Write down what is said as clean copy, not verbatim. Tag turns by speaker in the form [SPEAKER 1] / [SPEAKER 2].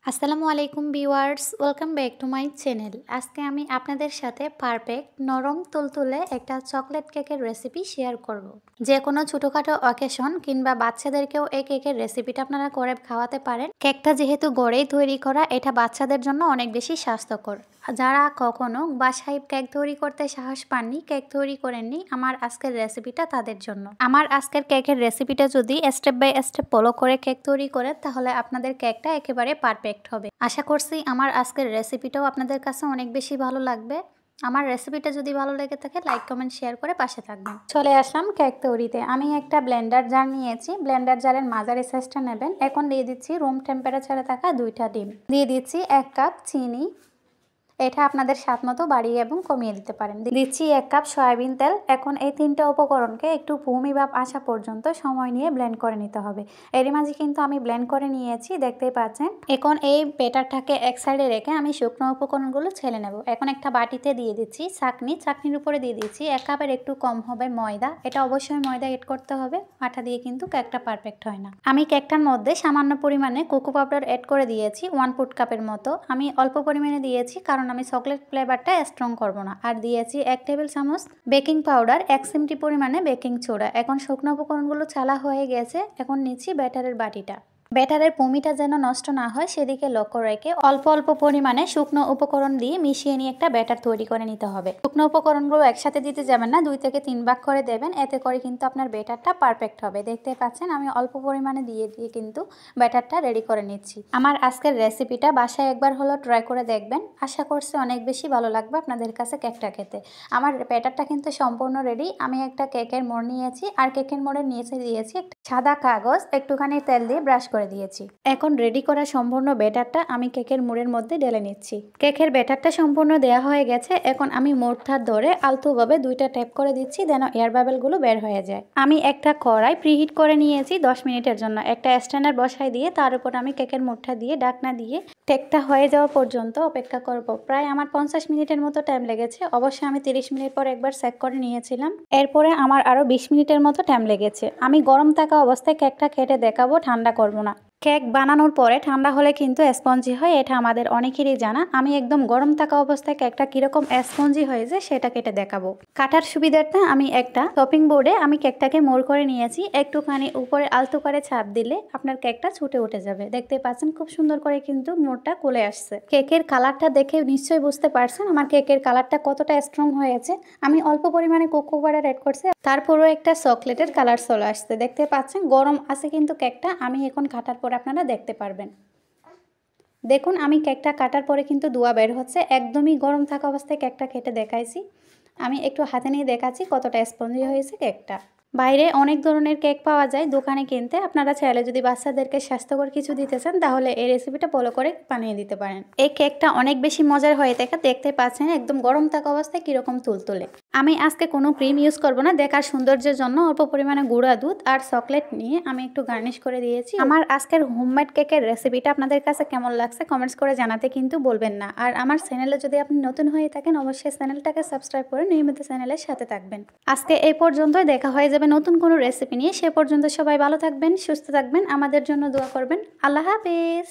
[SPEAKER 1] আসসালামু আলাইকুম viewers, welcome back to my channel. আজকে আমি আপনাদের সাথে পারফেক্ট নরম তুলতুলে একটা চকলেট কেকের রেসিপি শেয়ার করব। যে কোনো ছোটোখাটো অকেশন কিংবা বাচ্চাদেরকেও এই কেকের রেসিপিটা আপনারা করে খাওয়াতে পারেন। কেকটা যেহেতু ঘরেই তৈরি করা, এটা বাচ্চাদের জন্য অনেক বেশি স্বাস্থ্যকর। যারা কখনো বাসায় কেক তৈরি করতে সাহস পাননি, কেক তৈরি করেননি, আমার আজকের রেসিপিটা তাদের জন্য। আমার আজকের কেকের রেসিপিটা যদি স্টেপ বাই স্টেপ ফলো করে কেক তৈরি করেন, তাহলে আপনাদের কেকটা একেবারে পারফেক্ট হবে। আশা করছি আমার আজকের রেসিপিটাও আপনাদের কাছে অনেক বেশি ভালো লাগবে। আমার রেসিপিটা যদি ভালো লেগে থাকে, লাইক কমেন্ট শেয়ার করে পাশে থাকবেন। চলে আসলাম কেক তৈরিতে। আমি একটা ব্লেন্ডার জার নিয়েছি। ব্লেন্ডার জারের মাঝারি সাইজটা নেবেন। এখন দিয়ে দিচ্ছি রুম টেম্পারেচারে থাকা 2টা ডিম, দিয়ে দিচ্ছি 1 কাপ চিনি। এটা আপনাদের স্বাদ মতো বাড়িয়ে এবং কমিয়ে দিতে পারেন। দিচ্ছি 1 কাপ সয়াবিন তেল। এখন এই 3টা উপকরণকে একটু ভূমি ভাব আসা পর্যন্ত সময় নিয়ে ব্লেন্ড করে নিতে হবে। এরই মাঝে কিন্তু আমি ব্লেন্ড করে নিয়েছি, দেখতেই পাচ্ছেন। এখন এই ব্যাটারটাকে এক সাইডে রেখে আমি শুকনো উপকরণগুলো ছেলে নেব। এখন একটা বাটিতে দিয়ে দিচ্ছি চাকনি। চাকনির উপরে দিয়ে দিচ্ছি 1 কাপের একটু কম হবে ময়দা। এটা অবশ্যই ময়দা এড করতে হবে, আটা দিয়ে কিন্তু কেকটা পারফেক্ট হয় না। আমি কেকটার মধ্যে সামান্য পরিমাণে কোকো পাউডার এড করে দিয়েছি 1 ফুড কাপের মতো। আমি অল্প পরিমাণে দিয়েছি কারণ আমি চকলেট ফ্লেভারটা স্ট্রং করব না। আর দিয়েছি 1 টেবিল চামচ বেকিং পাউডার, 1 চিমটি পরিমাণে বেকিং সোডা। এখন শুকনো উপকরণগুলো চালা হয়ে গেছে। এখন নিচ্ছি ব্যাটারের বাটিটা। ব্যাটারের ভূমিটা যেন নষ্ট না হয় সেদিকে লক্ষ্য রেখে অল্প অল্প পরিমাণে শুকনো উপকরণ দিয়ে মিশিয়ে নিয়ে একটা ব্যাটার তৈরি করে নিতে হবে। শুকনো উপকরণগুলো একসাথে দিতে যাবেন না, 2 থেকে 3 ভাগ করে দেবেন। এতে করে কিন্তু আপনার ব্যাটারটা পারফেক্ট হবে। দেখতে পাচ্ছেন আমি অল্প পরিমাণে দিয়ে কিন্তু ব্যাটারটা রেডি করে নিচ্ছি। আমার আজকের রেসিপিটা বাসায় একবার হলো ট্রাই করে দেখবেন। আশা করছি অনেক বেশি ভালো লাগবে আপনাদের কাছে কেকটা খেতে। আমার ব্যাটারটা কিন্তু সম্পূর্ণ রেডি। আমি একটা কেকের মোড় নিয়েছি, আর কেকের মোড়ের নিচে দিয়েছি একটা সাদা কাগজ, একটুখানি তেল দিয়ে ব্রাশ করে দিয়েছি। এখন রেডি করা সম্পূর্ণ ব্যাটারটা আমি কেকের মোড়ের মধ্যে ঢেলে নিচ্ছি। কেকের ব্যাটারটা সম্পূর্ণ দেওয়া হয়ে গেছে। এখন আমি মোড়টা ধরে আলতোভাবে 2টা ট্যাপ করে দিচ্ছি যেন এয়ার বাবেলগুলো বের হয়ে যায়। আমি একটা কড়াই প্রিহিট করে নিয়েছি 10 মিনিটের জন্য। একটা স্ট্যান্ডার বসাই দিয়ে তার উপর আমি কেকের মোড়টা দিয়ে ঢাকনা দিয়ে কেকটা হয়ে যাওয়া পর্যন্ত অপেক্ষা করব। প্রায় আমার 50 মিনিটের মতো টাইম লেগেছে। অবশ্যই আমি 30 মিনিট পর একবার চেক করে নিয়েছিলাম। এরপরে আমার আরও 20 মিনিটের মতো টাইম লেগেছে। আমি গরম থাকা অবস্থায় কেকটা কেটে দেখাবো, ঠান্ডা করব না। কেক বানানোর পরে ঠান্ডা হলে কিন্তু স্পঞ্জি হয়, এটা আমাদের অনেকেরই জানা। আমি একদম গরম থাকা অবস্থায় কেকটা কীরকম স্পঞ্জি হয়ে যায় সেটা কেটে দেখাবো। কাটার সুবিধার্থে আমি একটা চপিং বোর্ডে আমি কেকটাকে মোড় করে নিয়েছি। একটুখানি উপরে আলতো করে চাপ দিলে আপনার কেকটা ছুটে উঠে যাবে। দেখতে পাচ্ছেন খুব সুন্দর করে কিন্তু মোড়টা খুলে আসছে। কেকের কালারটা দেখে নিশ্চয়ই বুঝতে পারছেন আমার কেকের কালারটা কতটা স্ট্রং হয়েছে। আমি অল্প পরিমাণে কোকো পাউডার এড করছি, তারপরও একটা চকলেটের কালার চলে আসছে। দেখতে পাচ্ছেন গরম আছে কিন্তু কেকটা। আমি এখন কাটার পর আপনারা দেখতে পারবেন। দেখুন আমি কেকটা কাটার পরে কিন্তু ধোঁয়া বের হচ্ছে। একদমই গরম থাকা অবস্থায় কেকটা কেটে দেখাইছি। আমি একটু হাতে নিয়ে দেখাচ্ছি কতটা স্পঞ্জি হয়েছে কেকটা। বাইরে অনেক ধরনের কেক পাওয়া যায় দোকানে কিনতে। আপনারা চাইলে যদি বাচ্চাদেরকে স্বাস্থ্যকর কিছু দিতে চান, তাহলে এই রেসিপিটা ফলো করে বানিয়ে দিতে পারেন। এই কেকটা অনেক বেশি মজার হয়ে থাকে। দেখতে পাচ্ছেন একদম গরম থাকা অবস্থায় কীরকম তুলতুলে। আমি আজকে কোনো ক্রিম ইউজ করব না, দেখার সৌন্দর্যের জন্য অল্প পরিমাণে গুঁড়া দুধ আর চকলেট নিয়ে আমি একটু গার্নিশ করে দিয়েছি। আমার আজকের হোমমেড কেকের রেসিপিটা আপনাদের কাছে কেমন লাগছে কমেন্টস করে জানাতে কিন্তু বলবেন না। আর আমার চ্যানেলে যদি আপনি নতুন হয়ে থাকেন, অবশ্যই চ্যানেলটাকে সাবস্ক্রাইব করে নিয়মিত চ্যানেলের সাথে থাকবেন। আজকে এই পর্যন্তই, দেখা হয়ে যাবে নতুন কোনো রেসিপি নিয়ে। সে পর্যন্ত সবাই ভালো থাকবেন, সুস্থ থাকবেন, আমাদের জন্য দোয়া করবেন। আল্লাহ হাফেজ।